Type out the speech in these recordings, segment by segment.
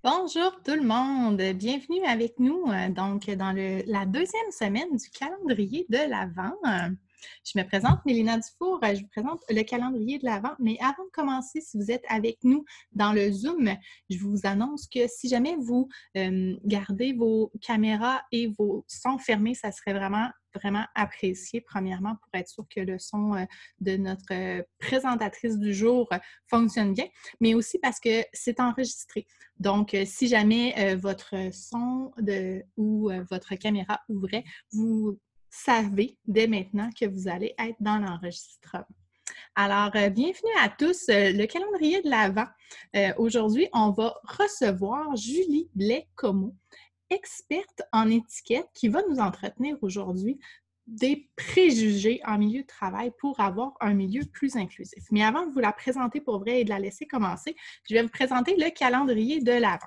Bonjour tout le monde, bienvenue avec nous dans la deuxième semaine du calendrier de l'Avent. Je me présente Mélina Dufour, je vous présente le calendrier de l'Avent, mais avant de commencer, si vous êtes avec nous dans le Zoom, je vous annonce que si jamais vous gardez vos caméras et vos sons fermés, ça serait vraiment apprécié, premièrement, pour être sûr que le son de notre présentatrice du jour fonctionne bien, mais aussi parce que c'est enregistré. Donc, si jamais votre son ou votre caméra ouvrait, vous savez dès maintenant que vous allez être dans l'enregistrement. Alors, bienvenue à tous. Le calendrier de l'Avent. Aujourd'hui, on va recevoir Julie Blais-Comeau, experte en étiquette, qui va nous entretenir aujourd'hui des préjugés en milieu de travail pour avoir un milieu plus inclusif. Mais avant de vous la présenter pour vrai et de la laisser commencer, je vais vous présenter le calendrier de l'Avent.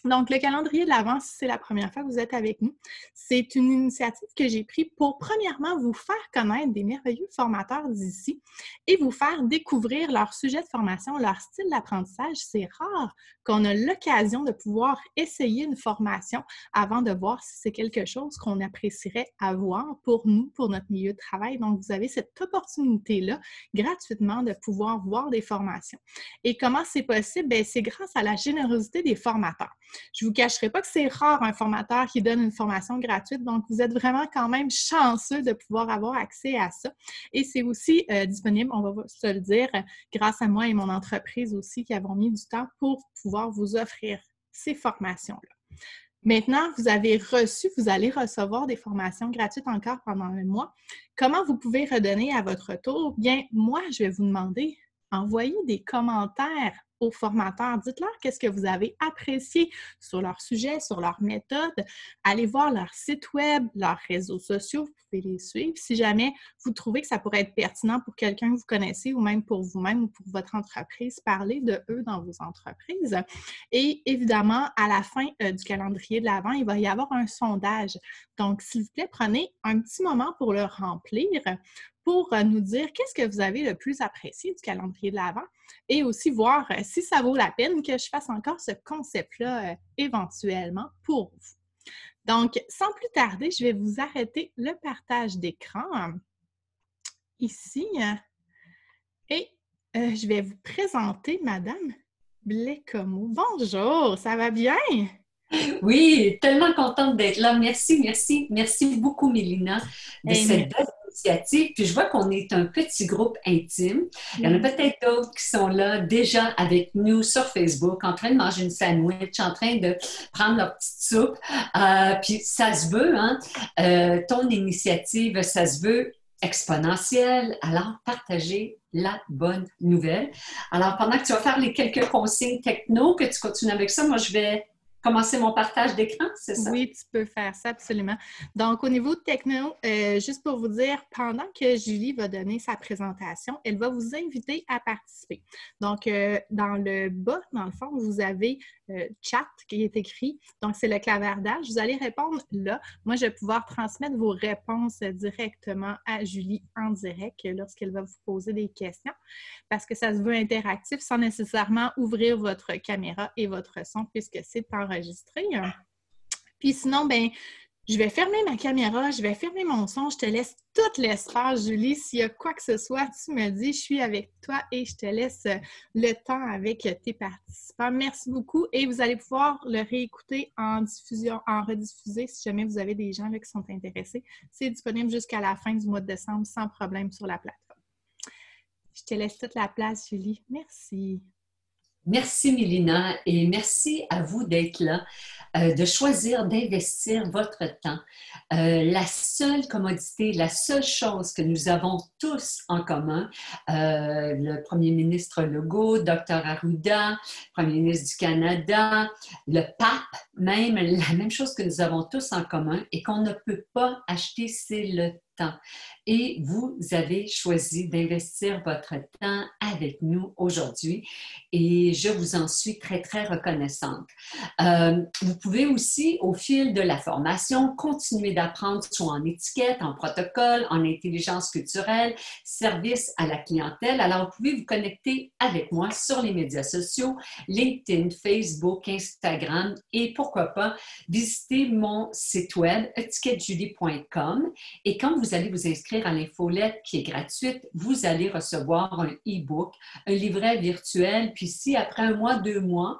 Donc, le calendrier de l'Avent, si c'est la première fois que vous êtes avec nous, c'est une initiative que j'ai prise pour, premièrement, vous faire connaître des merveilleux formateurs d'ici et vous faire découvrir leur sujet de formation, leur style d'apprentissage. C'est rare qu'on a l'occasion de pouvoir essayer une formation avant de voir si c'est quelque chose qu'on apprécierait avoir pour nous, pour notre milieu de travail. Donc, vous avez cette opportunité-là, gratuitement, de pouvoir voir des formations. Et comment c'est possible? Bien, c'est grâce à la générosité des formateurs. Je ne vous cacherai pas que c'est rare un formateur qui donne une formation gratuite, donc vous êtes vraiment quand même chanceux de pouvoir avoir accès à ça. Et c'est aussi disponible, on va se le dire, grâce à moi et mon entreprise aussi qui avons mis du temps pour pouvoir vous offrir ces formations-là. Maintenant, vous allez recevoir des formations gratuites encore pendant le mois. Comment vous pouvez redonner à votre tour? Bien, moi, je vais vous demander, envoyez des commentaires aux formateurs. Dites-leur qu'est-ce que vous avez apprécié sur leur sujet, sur leur méthode. Allez voir leur site web, leurs réseaux sociaux, vous pouvez les suivre. Si jamais vous trouvez que ça pourrait être pertinent pour quelqu'un que vous connaissez ou même pour vous-même ou pour votre entreprise, parlez de eux dans vos entreprises. Et évidemment, à la fin du calendrier de l'Avent, il va y avoir un sondage. Donc, s'il vous plaît, prenez un petit moment pour le remplir pour nous dire qu'est-ce que vous avez le plus apprécié du calendrier de l'Avent et aussi voir si ça vaut la peine que je fasse encore ce concept-là éventuellement pour vous. Donc, sans plus tarder, je vais vous arrêter le partage d'écran ici et je vais vous présenter Madame Blais-Comeau. Bonjour, ça va bien? Oui, tellement contente d'être là. Merci, merci, merci beaucoup, Mélina, de Hey, cette belle initiative. Puis je vois qu'on est un petit groupe intime. Il y en a merci. peut-être d'autres qui sont là déjà avec nous sur Facebook, en train de manger une sandwich, en train de prendre leur petite soupe. Puis ça se veut, hein? Ton initiative, ça se veut exponentielle. Alors, partagez la bonne nouvelle. Alors, pendant que tu vas faire les quelques consignes techno, que tu continues avec ça, moi, je vais commencer mon partage d'écran, c'est ça? Oui, tu peux faire ça, absolument. Donc, au niveau de techno, juste pour vous dire, pendant que Julie va donner sa présentation, elle va vous inviter à participer. Donc, dans le bas, dans le fond, vous avez chat qui est écrit. Donc, c'est le clavardage. Vous allez répondre là. Moi, je vais pouvoir transmettre vos réponses directement à Julie en direct lorsqu'elle va vous poser des questions parce que ça se veut interactif sans nécessairement ouvrir votre caméra et votre son puisque c'est enregistré. Puis sinon, ben, je vais fermer ma caméra, je vais fermer mon son, je te laisse tout l'espace, Julie. S'il y a quoi que ce soit, tu me dis, je suis avec toi et je te laisse le temps avec tes participants. Merci beaucoup et vous allez pouvoir le réécouter en diffusion, en rediffusé si jamais vous avez des gens là, qui sont intéressés. C'est disponible jusqu'à la fin du mois de décembre sans problème sur la plateforme. Je te laisse toute la place, Julie. Merci. Merci, Mélina, et merci à vous d'être là, de choisir d'investir votre temps. La seule commodité, la seule chose que nous avons tous en commun, le premier ministre Legault, Dr. Arruda, premier ministre du Canada, le pape, même, la même chose que nous avons tous en commun et qu'on ne peut pas acheter, c'est le temps. Et vous avez choisi d'investir votre temps avec nous aujourd'hui et je vous en suis très, très reconnaissante. Vous pouvez aussi, au fil de la formation, continuer d'apprendre soit en étiquette, en protocole, en intelligence culturelle, service à la clientèle. Alors, vous pouvez vous connecter avec moi sur les médias sociaux, LinkedIn, Facebook, Instagram et pourquoi pas visiter mon site web étiquettejulie.com et quand vous allez vous inscrire à l'infolette qui est gratuite, vous allez recevoir un e-book, un livret virtuel, puis si après 1 mois, 2 mois,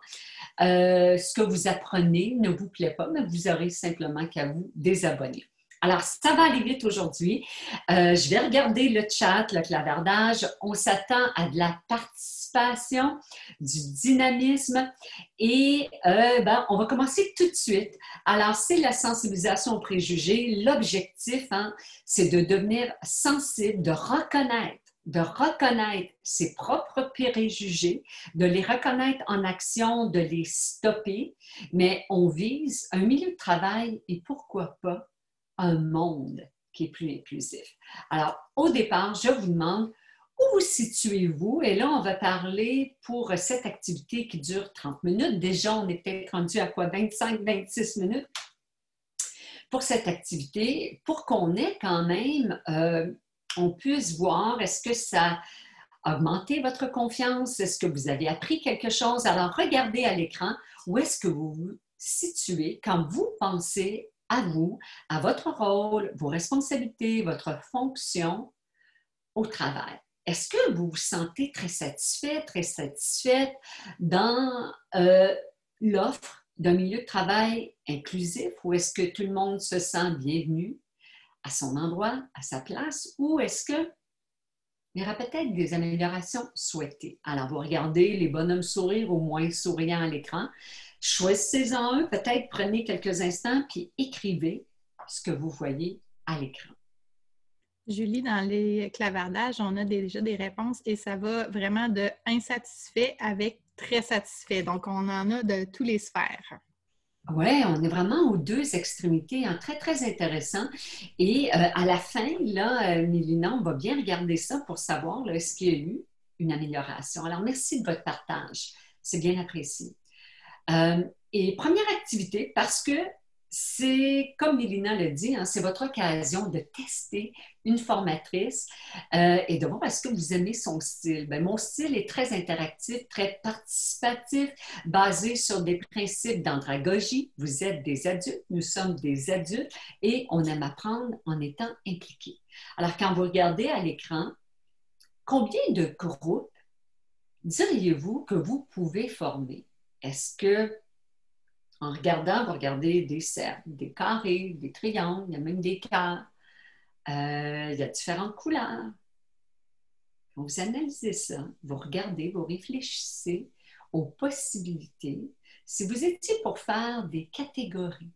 ce que vous apprenez ne vous plaît pas, mais vous aurez simplement qu'à vous désabonner. Alors, ça va aller vite aujourd'hui. Je vais regarder le chat, le clavardage. On s'attend à de la participation, du dynamisme et on va commencer tout de suite. Alors, c'est la sensibilisation aux préjugés. L'objectif, c'est de devenir sensible, de reconnaître ses propres préjugés, de les reconnaître en action, de les stopper, mais on vise un milieu de travail et pourquoi pas un monde qui est plus inclusif. Alors, au départ, je vous demande où vous situez-vous et là, on va parler pour cette activité qui dure 30 minutes. Déjà, on est peut-être rendu à quoi? 25-26 minutes pour cette activité, pour qu'on ait quand même... on puisse voir, est-ce que ça a augmenté votre confiance? Est-ce que vous avez appris quelque chose? Alors, regardez à l'écran où est-ce que vous vous situez quand vous pensez à vous, à votre rôle, vos responsabilités, votre fonction au travail. Est-ce que vous vous sentez très satisfaite dans l'offre d'un milieu de travail inclusif ou est-ce que tout le monde se sent bienvenu à son endroit, à sa place, ou est-ce qu'il y aura peut-être des améliorations souhaitées? Alors, vous regardez les bonhommes sourires ou moins souriants à l'écran. Choisissez-en un, peut-être prenez quelques instants, puis écrivez ce que vous voyez à l'écran. Julie, dans les clavardages, on a déjà des réponses et ça va vraiment de insatisfait avec très satisfait. Donc, on en a de tous les sphères. Oui, on est vraiment aux deux extrémités, très, très intéressant. Et à la fin, là, Mélina, on va bien regarder ça pour savoir là, est-ce qu'il y a eu une amélioration. Alors, merci de votre partage. C'est bien apprécié. Et première activité, parce que c'est, comme Mélina l'a dit, c'est votre occasion de tester une formatrice et de voir est-ce que vous aimez son style. Bien, mon style est très interactif, très participatif, basé sur des principes d'andragogie. Vous êtes des adultes, nous sommes des adultes et on aime apprendre en étant impliqués. Alors, quand vous regardez à l'écran, combien de groupes diriez-vous que vous pouvez former? Est-ce que en regardant, vous regardez des cercles, des carrés, des triangles, il y a même des cœurs. Il y a différentes couleurs. Vous analysez ça, vous regardez, vous réfléchissez aux possibilités. Si vous étiez pour faire des catégories,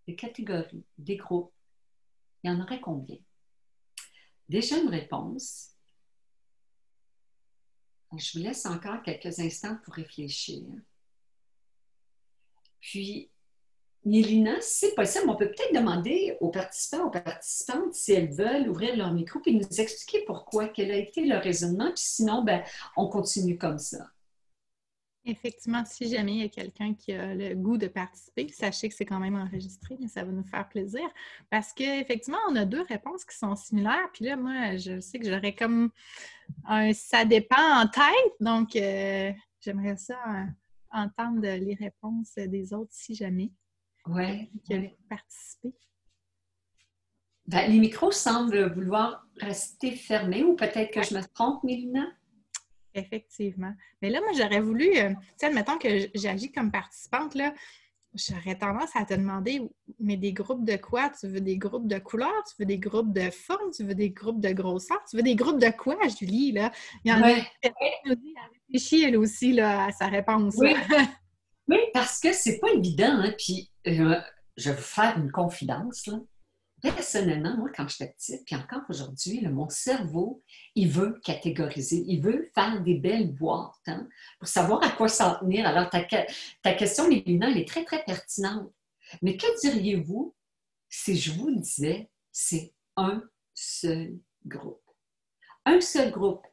des groupes, il y en aurait combien? Déjà une réponse. Je vous laisse encore quelques instants pour réfléchir. Puis, Mélina, si c'est possible, on peut peut-être demander aux participants, aux participantes si elles veulent ouvrir leur micro et nous expliquer pourquoi, quel a été leur raisonnement, puis sinon, on continue comme ça. Effectivement, si jamais il y a quelqu'un qui a le goût de participer, sachez que c'est quand même enregistré, mais ça va nous faire plaisir parce qu'effectivement, on a deux réponses qui sont similaires. Puis là, moi, je sais que j'aurais comme un « ça dépend » en tête, donc j'aimerais ça entendre les réponses des autres si jamais. Oui. Qui a le goût de participer. Les micros semblent vouloir rester fermés ou peut-être que je me trompe, Mélina? Effectivement. Mais là, moi, j'aurais voulu, tu sais, admettons que j'agis comme participante, là, j'aurais tendance à te demander, mais des groupes de quoi? Tu veux des groupes de couleurs? Tu veux des groupes de forme? Tu veux des groupes de grosseur? Tu veux des groupes de quoi, Julie? Là? Il y en a qui nous dit, elle réfléchit, elle aussi, là, à sa réponse. Oui, oui parce que c'est pas évident. Puis, je vais vous faire une confidence, là. Personnellement, moi, quand j'étais petite, puis encore aujourd'hui, mon cerveau, il veut catégoriser, il veut faire des belles boîtes pour savoir à quoi s'en tenir. Alors, ta question, Mélina, elle est très, très pertinente. Mais que diriez-vous si je vous disais c'est un seul groupe. Un seul groupe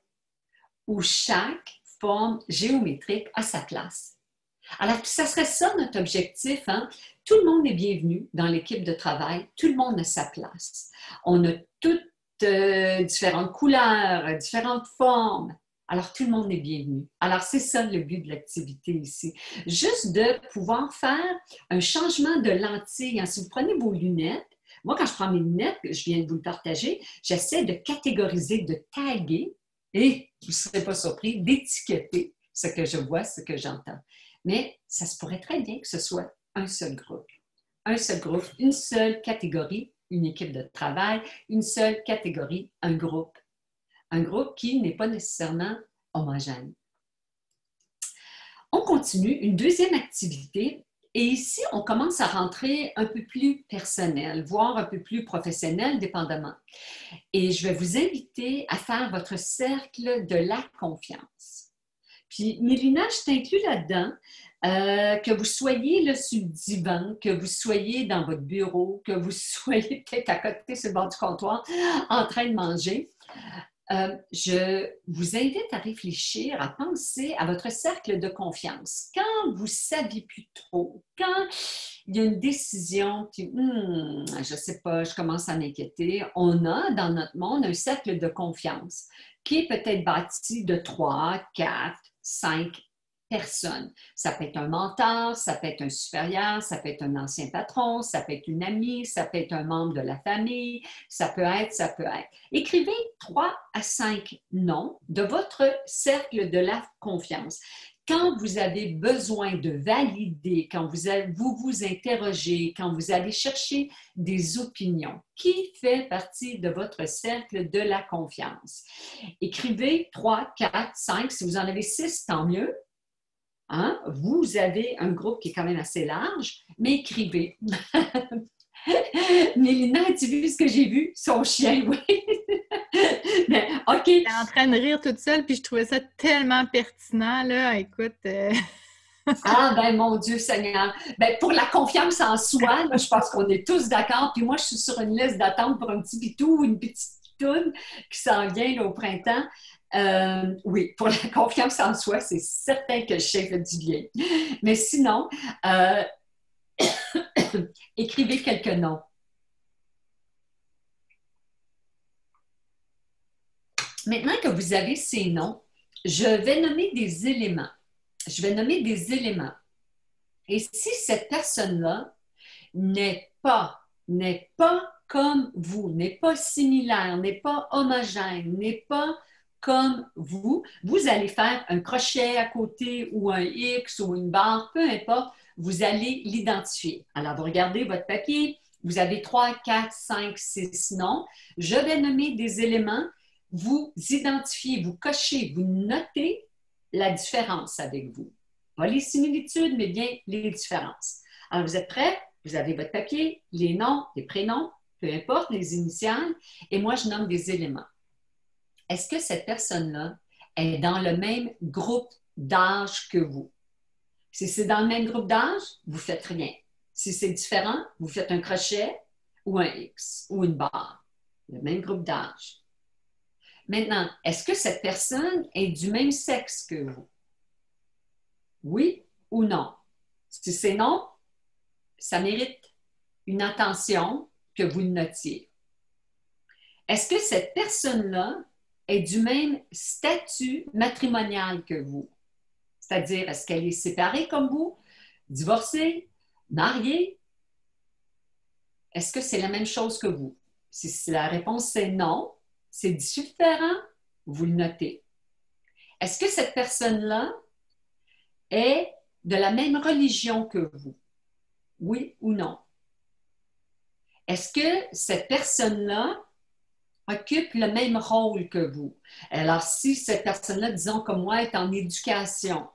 où chaque forme géométrique a sa place. Alors, ça serait ça notre objectif, hein? Tout le monde est bienvenu dans l'équipe de travail, tout le monde a sa place. On a toutes différentes couleurs, différentes formes. Alors, tout le monde est bienvenu. Alors, c'est ça le but de l'activité ici. Juste de pouvoir faire un changement de lentille. Hein? Si vous prenez vos lunettes, moi, quand je prends mes lunettes, je viens de vous le partager, j'essaie de catégoriser, de taguer et, vous ne serez pas surpris, d'étiqueter ce que je vois, ce que j'entends. Mais ça se pourrait très bien que ce soit un seul groupe. Un seul groupe, une seule catégorie, une équipe de travail, une seule catégorie, un groupe. Un groupe qui n'est pas nécessairement homogène. On continue, une deuxième activité, et ici, on commence à rentrer un peu plus personnel, voire un peu plus professionnel, dépendamment. Et je vais vous inviter à faire votre cercle de la confiance. Puis, Mélina, je t'inclus là-dedans, que vous soyez là, sur le divan, que vous soyez dans votre bureau, que vous soyez peut-être à côté sur le bord du comptoir en train de manger. Je vous invite à réfléchir, à penser à votre cercle de confiance. Quand vous ne saviez plus trop, quand il y a une décision, puis je ne sais pas, je commence à m'inquiéter, on a dans notre monde un cercle de confiance qui est peut-être bâti de 3, 4, 5 personnes. Ça peut être un mentor, ça peut être un supérieur, ça peut être un ancien patron, ça peut être une amie, ça peut être un membre de la famille, ça peut être, ça peut être. Écrivez 3 à 5 noms de votre cercle de la confiance. Quand vous avez besoin de valider, quand vous vous interrogez, quand vous allez chercher des opinions, qui fait partie de votre cercle de la confiance? Écrivez 3, 4, 5. Si vous en avez 6, tant mieux. Hein? Vous avez un groupe qui est quand même assez large, mais écrivez. Mélina, as-tu vu ce que j'ai vu? Son chien, oui. Mais, OK. J'étais en train de rire toute seule, puis je trouvais ça tellement pertinent, là. Écoute... Ah, ben mon Dieu Seigneur. Ben, pour la confiance en soi, là, je pense qu'on est tous d'accord. Puis moi, je suis sur une liste d'attente pour un petit pitou ou une petite pitoune qui s'en vient là, au printemps. Oui, pour la confiance en soi, c'est certain que le chien fait du bien. Mais sinon, écrivez quelques noms. Maintenant que vous avez ces noms, je vais nommer des éléments. Je vais nommer des éléments. Et si cette personne-là n'est pas comme vous, n'est pas similaire, n'est pas homogène, n'est pas comme vous, vous allez faire un crochet à côté ou un X ou une barre, peu importe, vous allez l'identifier. Alors, vous regardez votre papier, vous avez 3, 4, 5, 6 noms. Je vais nommer des éléments, vous identifiez, vous cochez, vous notez la différence avec vous. Pas les similitudes, mais bien les différences. Alors, vous êtes prêts? Vous avez votre papier, les noms, les prénoms, peu importe, les initiales, et moi, je nomme des éléments. Est-ce que cette personne-là est dans le même groupe d'âge que vous? Si c'est dans le même groupe d'âge, vous ne faites rien. Si c'est différent, vous faites un crochet ou un X ou une barre. Le même groupe d'âge. Maintenant, est-ce que cette personne est du même sexe que vous? Oui ou non? Si c'est non, ça mérite une attention que vous le notiez. Est-ce que cette personne-là est du même statut matrimonial que vous? C'est-à-dire, est-ce qu'elle est séparée comme vous, divorcée, mariée? Est-ce que c'est la même chose que vous? Si la réponse c'est non, c'est différent, vous le notez. Est-ce que cette personne-là est de la même religion que vous? Oui ou non? Est-ce que cette personne-là occupe le même rôle que vous? Alors, si cette personne-là, disons comme moi, est en éducation,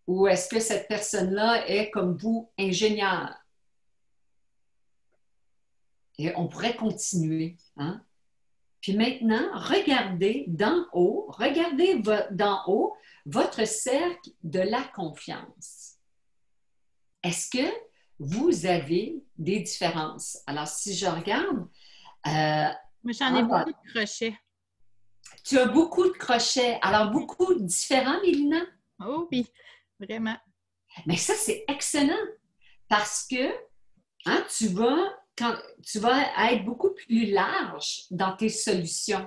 ou est-ce que cette personne-là est comme vous, ingénieur? Et on pourrait continuer. Hein? Puis maintenant, regardez d'en haut votre cercle de la confiance. Est-ce que vous avez des différences? Alors, si je regarde, Mais j'en ai Hein? beaucoup de crochets. Tu as beaucoup de crochets. Alors, beaucoup différents, Mélina? Oh oui, vraiment. Mais ça, c'est excellent parce que hein, tu vas être beaucoup plus large dans tes solutions,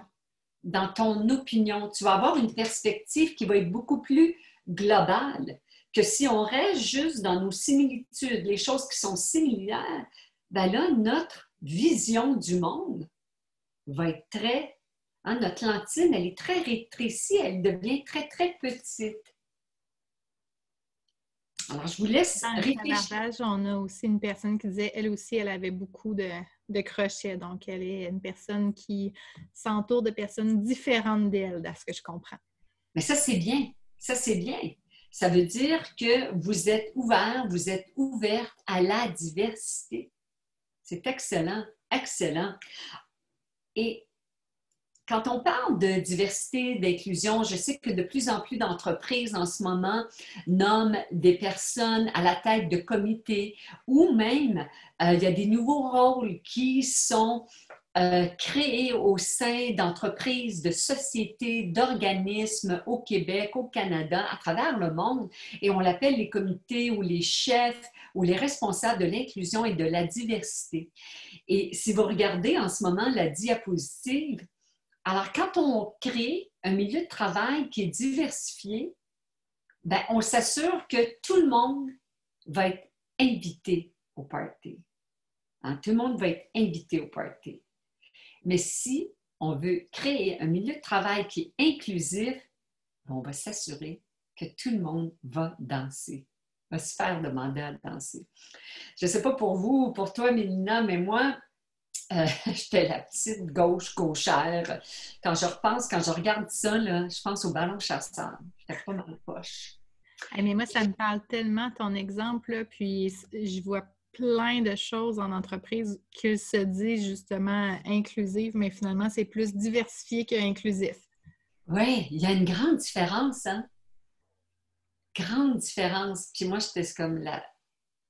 dans ton opinion. Tu vas avoir une perspective qui va être beaucoup plus globale que si on reste juste dans nos similitudes, les choses qui sont similaires, ben là, notre vision du monde va être très... Hein, notre lentille, elle est très rétrécie, elle devient très, très petite. Alors, je vous laisse Dans le réfléchir. clavardage, on a aussi une personne qui disait, elle aussi, elle avait beaucoup de crochets. Donc, elle est une personne qui s'entoure de personnes différentes d'elle, à ce que je comprends. Mais ça, c'est bien. Ça, c'est bien. Ça veut dire que vous êtes ouvert, vous êtes ouverte à la diversité. C'est excellent, excellent. Et quand on parle de diversité, d'inclusion, je sais que de plus en plus d'entreprises en ce moment nomment des personnes à la tête de comités ou même il y a des nouveaux rôles qui sont créés au sein d'entreprises, de sociétés, d'organismes au Québec, au Canada, à travers le monde, et on l'appelle les comités ou les chefs ou les responsables de l'inclusion et de la diversité. Et si vous regardez en ce moment la diapositive, alors quand on crée un milieu de travail qui est diversifié, ben, on s'assure que tout le monde va être invité au party. Hein? Tout le monde va être invité au party. Mais si on veut créer un milieu de travail qui est inclusif, on va s'assurer que tout le monde va danser, va se faire demander à danser. Je ne sais pas pour vous ou pour toi, Mélina, mais moi, j'étais la petite gauchère. Quand je repense, quand je regarde ça, là, je pense au ballon chasseur. J'étais pas mal poche. Hey, mais moi, ça me parle tellement ton exemple, là, puis je vois plein de choses en entreprise qui se disent justement inclusive, mais finalement, c'est plus diversifié qu'inclusif. Oui, il y a une grande différence, hein? Grande différence. Puis moi, j'étais comme la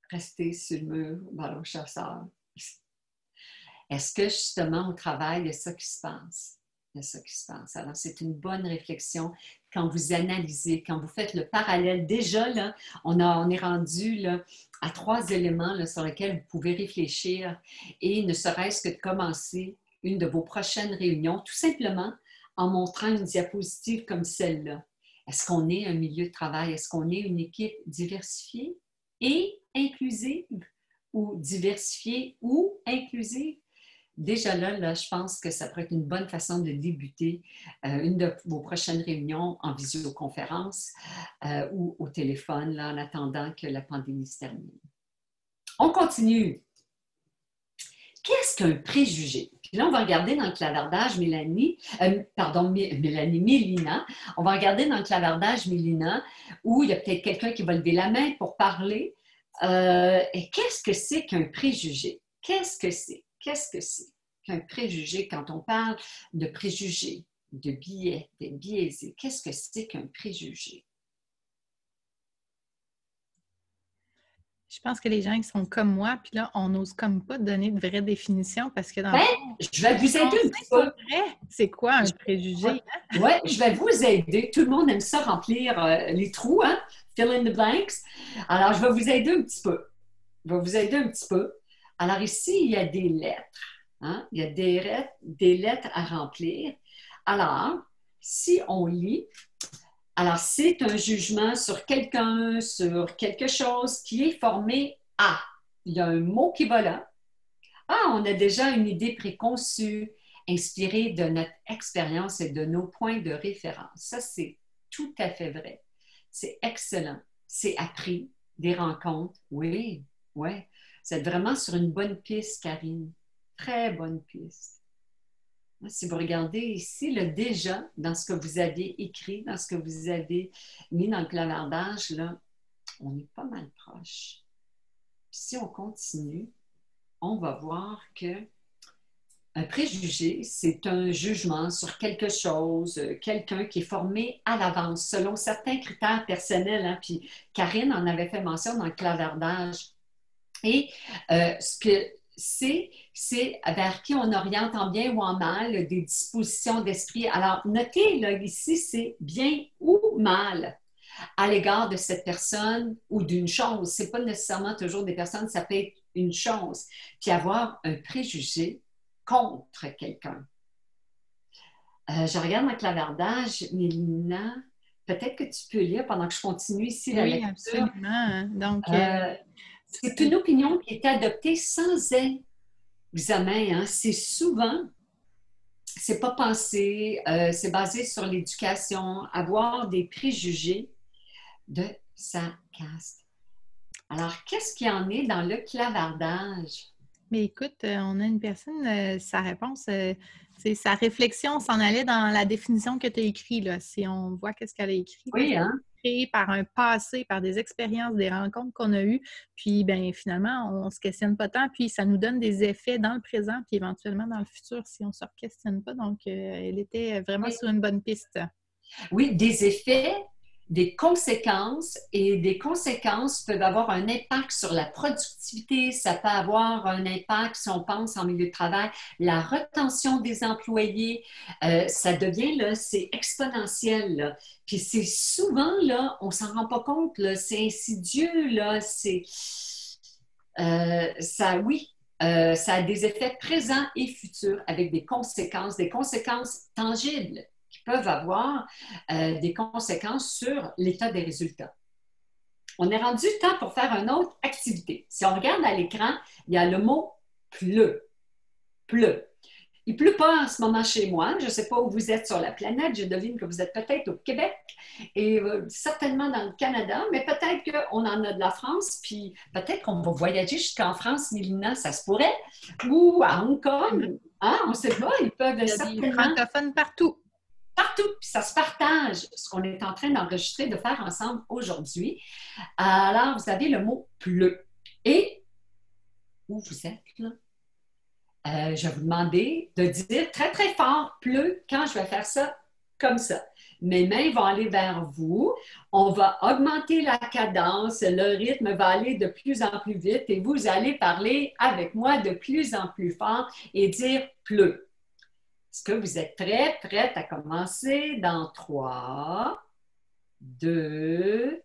restée sur le mur, ballon chasseur. Est-ce que justement au travail, il y a ça qui se passe? Il y a ça qui se passe. Alors, c'est une bonne réflexion quand vous analysez, quand vous faites le parallèle. Déjà, là, on est rendu là, à 3 éléments là, sur lesquels vous pouvez réfléchir et ne serait-ce que de commencer une de vos prochaines réunions, tout simplement en montrant une diapositive comme celle-là. Est-ce qu'on est un milieu de travail? Est-ce qu'on est une équipe diversifiée et inclusive ou diversifiée ou inclusive? Déjà là, je pense que ça pourrait être une bonne façon de débuter une de vos prochaines réunions en visioconférence ou au téléphone là, en attendant que la pandémie se termine. On continue. Qu'est-ce qu'un préjugé? Puis là, on va regarder dans le clavardage Mélina. On va regarder dans le clavardage Mélina où il y a peut-être quelqu'un qui va lever la main pour parler. Et qu'est-ce que c'est qu'un préjugé? Qu'est-ce que c'est? Qu'est-ce que c'est qu'un préjugé quand on parle de préjugés, de biais, de biaisés? Qu'est-ce que c'est qu'un préjugé? Je pense que les gens qui sont comme moi, puis là, on n'ose comme pas donner de vraie définition parce que dans le Ben, fond, je vais vous on aider un sait petit pas peu. vrai c'est quoi un préjugé. Oui, je vais vous aider. Tout le monde aime ça remplir les trous, hein? Fill in the blanks. Alors, je vais vous aider un petit peu. Je vais vous aider un petit peu. Alors, ici, il y a des lettres. Hein? Il y a des lettres à remplir. Alors, si on lit, alors c'est un jugement sur quelqu'un, sur quelque chose qui est formé à. Il y a un mot qui va là. Ah, on a déjà une idée préconçue, inspirée de notre expérience et de nos points de référence. Ça, c'est tout à fait vrai. C'est excellent. C'est appris, des rencontres. Oui, oui. Vous êtes vraiment sur une bonne piste, Karine. Très bonne piste. Si vous regardez ici, le déjà, dans ce que vous avez écrit, dans ce que vous avez mis dans le clavardage, là, on est pas mal proche. Puis si on continue, on va voir que un préjugé, c'est un jugement sur quelque chose, quelqu'un qui est formé à l'avance selon certains critères personnels. Hein, puis Karine en avait fait mention dans le clavardage. Et ce que c'est vers qui on oriente en bien ou en mal des dispositions d'esprit. Alors, notez, là, ici, c'est bien ou mal à l'égard de cette personne ou d'une chose. Ce n'est pas nécessairement toujours des personnes, ça peut être une chose. Puis avoir un préjugé contre quelqu'un. Je regarde mon clavardage, Mélina. Peut-être que tu peux lire pendant que je continue ici la Oui, lecture. absolument. Donc, c'est une opinion qui est adoptée sans examen. Hein. C'est souvent, c'est pas pensé, c'est basé sur l'éducation, avoir des préjugés de sa caste. Alors, qu'est-ce qu'il y en est dans le clavardage? mais écoute, on a une personne, sa réponse, sa réflexion s'en allait dans la définition que tu as écrite, là. Si on voit qu'est-ce qu'elle a écrit, là, Oui, hein? créé par un passé, par des expériences, des rencontres qu'on a eues, puis ben finalement, on ne se questionne pas tant, puis ça nous donne des effets dans le présent, puis éventuellement dans le futur si on ne se questionne pas. Donc, elle était vraiment Oui. sur une bonne piste. Oui, des effets, des conséquences, et des conséquences peuvent avoir un impact sur la productivité, ça peut avoir un impact, si on pense en milieu de travail, la retention des employés, ça devient, là, c'est exponentiel, là. Puis c'est souvent, là, on s'en rend pas compte, là, c'est insidieux, là, c'est... ça, oui, ça a des effets présents et futurs avec des conséquences tangibles qui peuvent avoir des conséquences sur l'état des résultats. On est rendu temps pour faire une autre activité. Si on regarde à l'écran, il y a le mot pleut. Pleut. Il ne pleut pas en ce moment chez moi. Je ne sais pas où vous êtes sur la planète. Je devine que vous êtes peut-être au Québec et certainement dans le Canada, mais peut-être qu'on en a de la France, puis peut-être qu'on va voyager jusqu'en France, Mélina, ça se pourrait, ou à Hong Kong. Hein? On ne sait pas, ils peuvent Il y a certainement... des francophones partout. Partout, puis ça se partage, ce qu'on est en train d'enregistrer, de faire ensemble aujourd'hui. Alors, vous avez le mot pleut. Et où vous êtes, là? Je vais vous demander de dire très, très fort pleut quand je vais faire ça comme ça. Mes mains vont aller vers vous. On va augmenter la cadence. Le rythme va aller de plus en plus vite et vous allez parler avec moi de plus en plus fort et dire pleut. Est-ce que vous êtes prête à commencer dans 3, 2,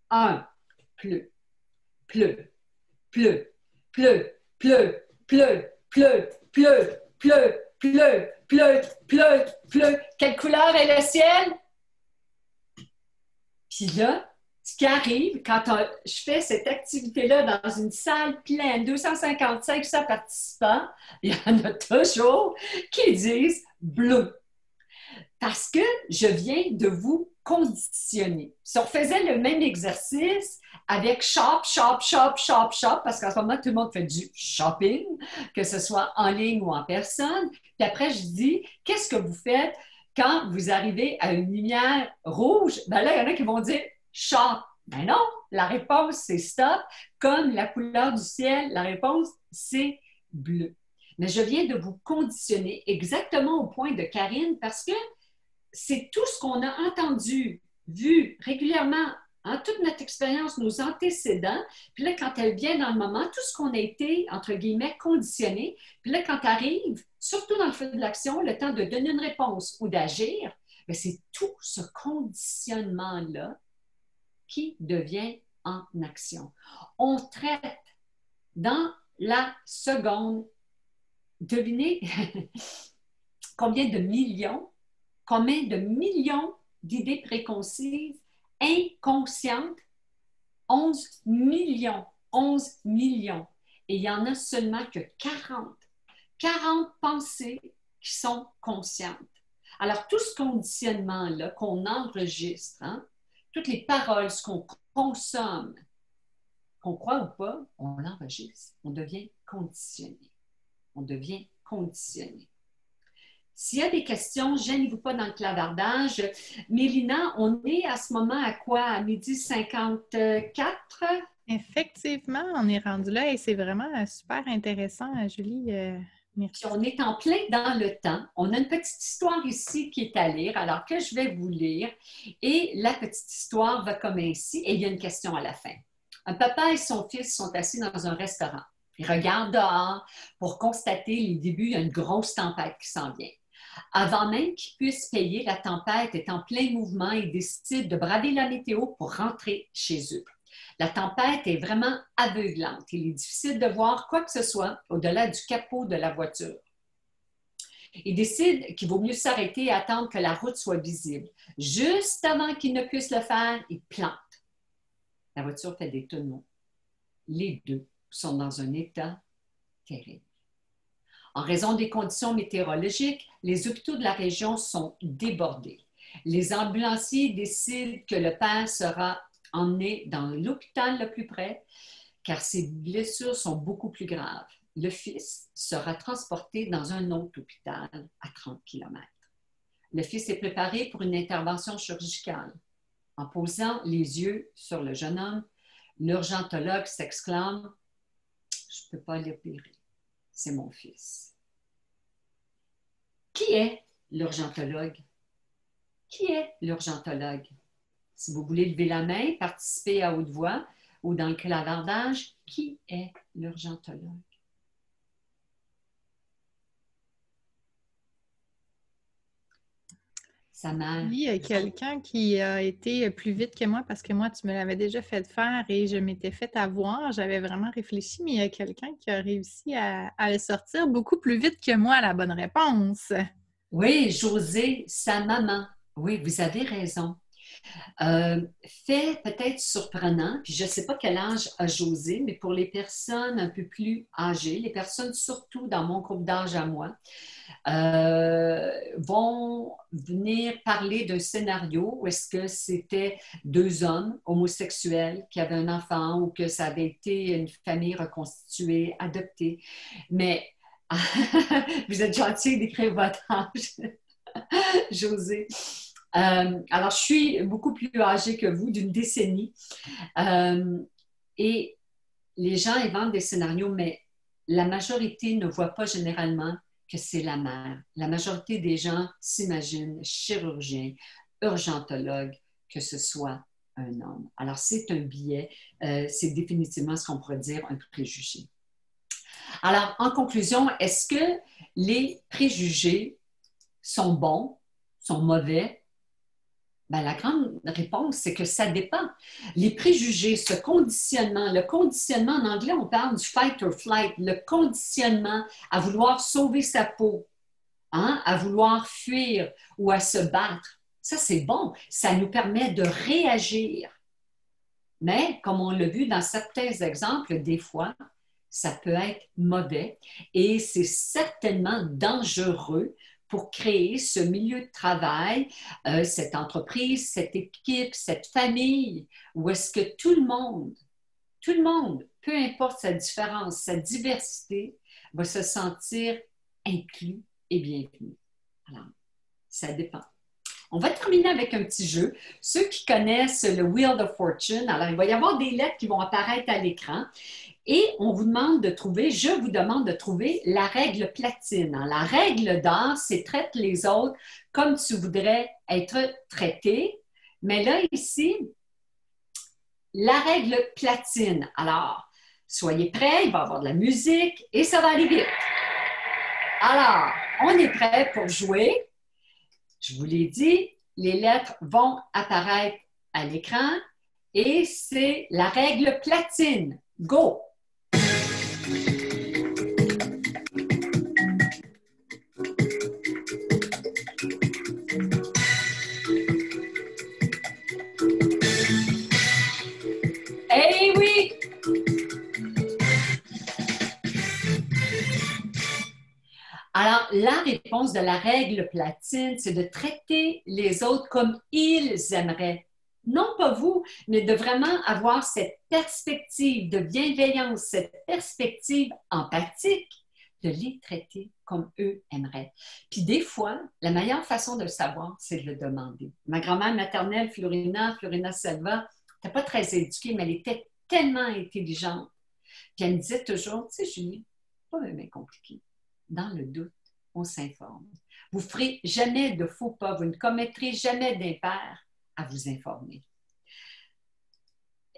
1. Pleut, pleut, pleut, pleut, pleut, pleut, pleut, pleut, pleut, pleut, pleut, pleut, pleut. Quelle couleur est le ciel? Puis là, ce qui arrive quand je fais cette activité-là dans une salle pleine, 255 participants, il y en a toujours qui disent bleu. Parce que je viens de vous conditionner. Si on faisait le même exercice avec shop, shop, shop, shop, shop, parce qu'en ce moment, tout le monde fait du shopping, que ce soit en ligne ou en personne. Puis après, je dis, qu'est-ce que vous faites quand vous arrivez à une lumière rouge? Ben là, il y en a qui vont dire shop. Ben non, la réponse, c'est stop. Comme la couleur du ciel, la réponse, c'est bleu. Mais je viens de vous conditionner exactement au point de Karine parce que c'est tout ce qu'on a entendu, vu régulièrement, hein, toute notre expérience, nos antécédents. Puis là, quand elle vient dans le moment, tout ce qu'on a été, entre guillemets, conditionné. Puis là, quand arrive, surtout dans le feu de l'action, le temps de donner une réponse ou d'agir, bien, c'est tout ce conditionnement-là qui devient en action. On traite dans la seconde, devinez combien de millions d'idées préconçues inconscientes? 11 millions. 11 millions. Et il n'y en a seulement que 40. 40 pensées qui sont conscientes. Alors, tout ce conditionnement-là qu'on enregistre, hein, toutes les paroles, ce qu'on consomme, qu'on croit ou pas, on l'enregistre. On devient conditionné. On devient conditionné. S'il y a des questions, gênez-vous pas dans le clavardage. Mélina, on est à ce moment à quoi? À 12h54? Effectivement, on est rendu là et c'est vraiment super intéressant, Julie. Merci. Puis on est en plein dans le temps. On a une petite histoire ici qui est à lire, alors que je vais vous lire. Et la petite histoire va comme ainsi, et il y a une question à la fin. Un papa et son fils sont assis dans un restaurant. Il regarde dehors pour constater les débuts, il y a une grosse tempête qui s'en vient. Avant même qu'il puisse payer, la tempête est en plein mouvement et décide de braver la météo pour rentrer chez eux. La tempête est vraiment aveuglante. Il est difficile de voir quoi que ce soit au-delà du capot de la voiture. Il décide qu'il vaut mieux s'arrêter et attendre que la route soit visible. Juste avant qu'il ne puisse le faire, il plante. La voiture fait des tonneaux. Les deux sont dans un état terrible. En raison des conditions météorologiques, les hôpitaux de la région sont débordés. Les ambulanciers décident que le père sera emmené dans l'hôpital le plus près, car ses blessures sont beaucoup plus graves. Le fils sera transporté dans un autre hôpital à 30 km. Le fils est préparé pour une intervention chirurgicale. En posant les yeux sur le jeune homme, l'urgentologue s'exclame « Je ne peux pas l'opérer, c'est mon fils. » Qui est l'urgentologue? Qui est l'urgentologue? Si vous voulez lever la main, participer à haute voix ou dans le clavardage, qui est l'urgentologue? Sa mère. Oui, il y a quelqu'un qui a été plus vite que moi parce que moi, tu me l'avais déjà fait faire et je m'étais fait avoir. J'avais vraiment réfléchi, mais il y a quelqu'un qui a réussi à le sortir beaucoup plus vite que moi, la bonne réponse. Oui, José, sa maman. Oui, vous avez raison. Fait peut-être surprenant, puis je ne sais pas quel âge a José, mais pour les personnes un peu plus âgées, les personnes surtout dans mon groupe d'âge à moi, vont venir parler d'un scénario où est-ce que c'était deux hommes homosexuels qui avaient un enfant ou que ça avait été une famille reconstituée, adoptée. Mais vous êtes gentil d'écrire votre âge, José. Alors, je suis beaucoup plus âgée que vous, d'une décennie. Et les gens inventent des scénarios, mais la majorité ne voit pas généralement que c'est la mère. La majorité des gens s'imaginent chirurgien, urgentologue, que ce soit un homme. Alors, c'est un biais, c'est définitivement ce qu'on pourrait dire un préjugé. Alors, en conclusion, est-ce que les préjugés sont bons, sont mauvais? Ben, la grande réponse, c'est que ça dépend. Les préjugés, ce conditionnement, le conditionnement, en anglais, on parle du fight or flight, le conditionnement à vouloir sauver sa peau, hein, à vouloir fuir ou à se battre. Ça, c'est bon. Ça nous permet de réagir. Mais, comme on l'a vu dans certains exemples, des fois, ça peut être mauvais et c'est certainement dangereux pour créer ce milieu de travail, cette entreprise, cette équipe, cette famille, où est-ce que tout le monde, peu importe sa différence, sa diversité, va se sentir inclus et bienvenu. Alors, ça dépend. On va terminer avec un petit jeu. Ceux qui connaissent le Wheel of Fortune, alors il va y avoir des lettres qui vont apparaître à l'écran. Et on vous demande de trouver, je vous demande de trouver la règle platine. La règle d'or, c'est traite les autres comme tu voudrais être traité. Mais là, ici, la règle platine. Alors, soyez prêts, il va y avoir de la musique et ça va aller vite. Alors, on est prêt pour jouer. Je vous l'ai dit, les lettres vont apparaître à l'écran et c'est la règle platine. Go! Eh oui! Alors, la réponse de la règle platine, c'est de traiter les autres comme ils aimeraient. Non pas vous, mais de vraiment avoir cette perspective de bienveillance, cette perspective empathique, de les traiter comme eux aimeraient. Puis des fois, la meilleure façon de le savoir, c'est de le demander. Ma grand-mère maternelle, Florina Selva, n'était pas très éduquée, mais elle était tellement intelligente. Puis elle me disait toujours, tu sais, Julie, pas même compliqué. Dans le doute, on s'informe. Vous ne ferez jamais de faux pas, vous ne commettrez jamais d'impair à vous informer.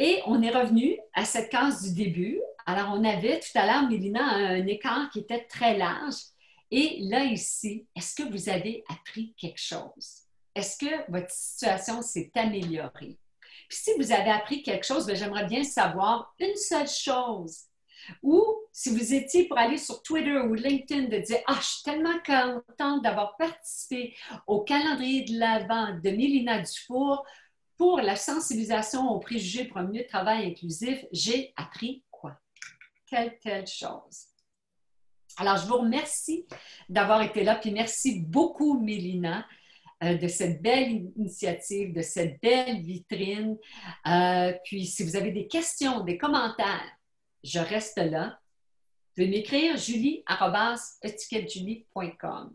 Et on est revenu à cette case du début. Alors, on avait tout à l'heure, Mélina, un écart qui était très large. Et là, ici, est-ce que vous avez appris quelque chose? Est-ce que votre situation s'est améliorée? Puis si vous avez appris quelque chose, bien, j'aimerais bien savoir une seule chose. Ou si vous étiez pour aller sur Twitter ou LinkedIn de dire « Ah, je suis tellement contente d'avoir participé au calendrier de l'Avent de Mélina Dufour pour la sensibilisation aux préjugés pour un milieu de travail inclusif, j'ai appris quoi? Telle chose. » Alors, je vous remercie d'avoir été là, puis merci beaucoup, Mélina, de cette belle initiative, de cette belle vitrine. Puis, si vous avez des questions, des commentaires, je reste là. Vous pouvez m'écrire julie@etiquettejulie.com.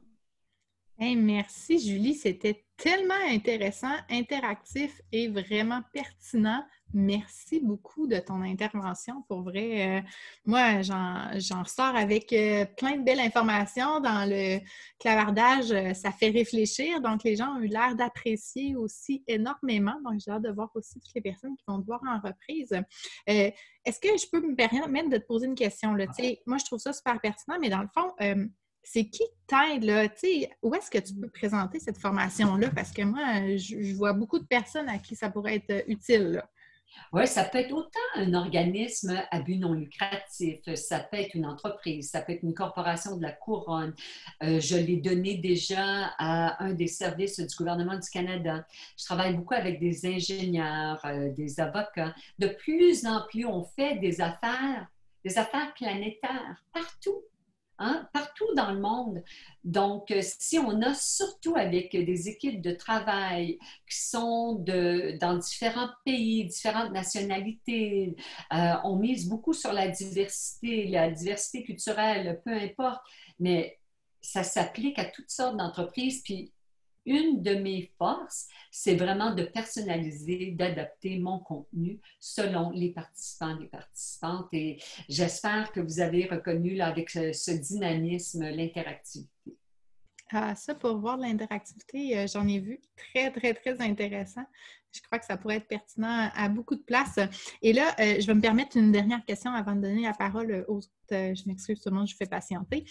Hey, merci Julie, c'était tellement intéressant, interactif et vraiment pertinent. Merci beaucoup de ton intervention. Pour vrai, moi, j'en ressors avec plein de belles informations dans le clavardage. Ça fait réfléchir. Donc, les gens ont eu l'air d'apprécier aussi énormément. Donc, j'ai hâte de voir aussi toutes les personnes qui vont te voir en reprise. Est-ce que je peux me permettre même de te poser une question, là? Moi, je trouve ça super pertinent, mais dans le fond, c'est qui t'aide, là? Où est-ce que tu peux présenter cette formation-là? Parce que moi, je vois beaucoup de personnes à qui ça pourrait être utile, là. Oui, ça peut être autant un organisme à but non lucratif, ça peut être une entreprise, ça peut être une corporation de la couronne. Je l'ai donné déjà à un des services du gouvernement du Canada. Je travaille beaucoup avec des ingénieurs, des avocats. De plus en plus, on fait des affaires planétaires partout. Hein, partout dans le monde. Donc, si on a surtout avec des équipes de travail qui sont dans différents pays, différentes nationalités, on mise beaucoup sur la diversité culturelle, peu importe, mais ça s'applique à toutes sortes d'entreprises. Puis, une de mes forces, c'est vraiment de personnaliser, d'adapter mon contenu selon les participants, les participantes. Et j'espère que vous avez reconnu là, avec ce dynamisme l'interactivité. Ah, ça, pour voir l'interactivité, j'en ai vu très, très, très intéressant. Je crois que ça pourrait être pertinent à beaucoup de places. Et là, je vais me permettre une dernière question avant de donner la parole aux autres. Je m'excuse, tout le monde, je fais patienter.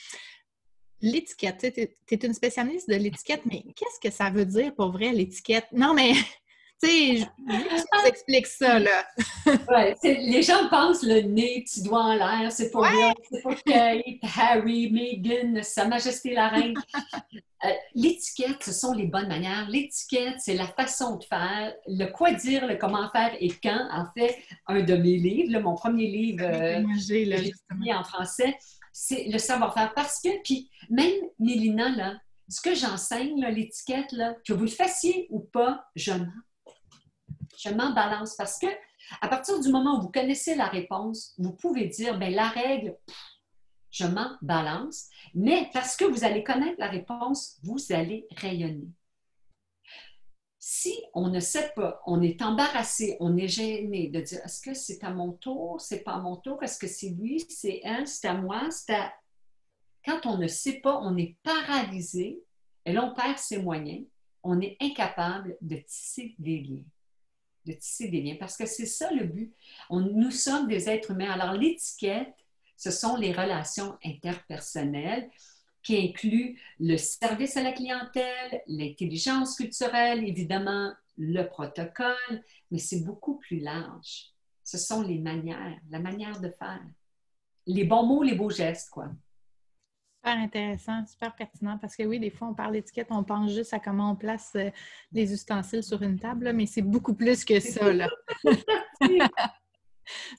L'étiquette, tu es une spécialiste de l'étiquette, mais qu'est-ce que ça veut dire pour vrai, l'étiquette? Non, mais, tu sais, je veux que tu nous expliques ça, là. Ouais, les gens pensent le nez, petit doigt en l'air, c'est pour Ouais! Will, c'est pour Kate, Harry, Meghan, Sa Majesté la Reine. L'étiquette, ce sont les bonnes manières. L'étiquette, c'est la façon de faire, le quoi dire, le comment faire et quand. En fait, un de mes livres, là, mon premier livre Que moi j'ai, que là, j'ai justement. publié en français, c'est le savoir-faire. Parce que, puis même Mélina, là, ce que j'enseigne, là, l'étiquette, là, que vous le fassiez ou pas, je m'en balance. Parce que à partir du moment où vous connaissez la réponse, vous pouvez dire, bien, la règle, je m'en balance, mais parce que vous allez connaître la réponse, vous allez rayonner. Si on ne sait pas, on est embarrassé, on est gêné de dire est-ce que c'est à mon tour, c'est pas à mon tour, est-ce que c'est lui, c'est elle, c'est à moi, c'est à... Quand on ne sait pas, on est paralysé et là, on perd ses moyens, on est incapable de tisser des liens. De tisser des liens, parce que c'est ça le but. Nous sommes des êtres humains. Alors, l'étiquette, ce sont les relations interpersonnelles qui incluent le service à la clientèle, l'intelligence culturelle, évidemment, le protocole, mais c'est beaucoup plus large. Ce sont les manières, la manière de faire. Les bons mots, les beaux gestes, quoi. Super intéressant, super pertinent, parce que oui, des fois, on parle d'étiquette, on pense juste à comment on place les ustensiles sur une table, là, mais c'est beaucoup plus que ça, là.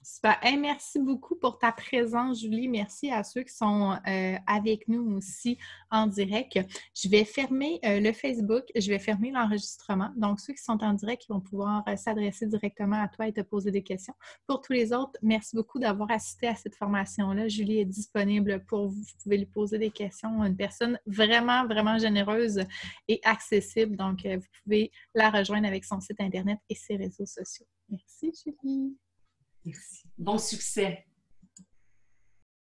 Super. Hey, merci beaucoup pour ta présence, Julie. Merci à ceux qui sont avec nous aussi en direct. Je vais fermer le Facebook, je vais fermer l'enregistrement. Donc, ceux qui sont en direct, ils vont pouvoir s'adresser directement à toi et te poser des questions. Pour tous les autres, merci beaucoup d'avoir assisté à cette formation-là. Julie est disponible pour vous. Vous pouvez lui poser des questions. Une personne vraiment, vraiment généreuse et accessible. Donc, vous pouvez la rejoindre avec son site Internet et ses réseaux sociaux. Merci, Julie. Merci. Bon succès.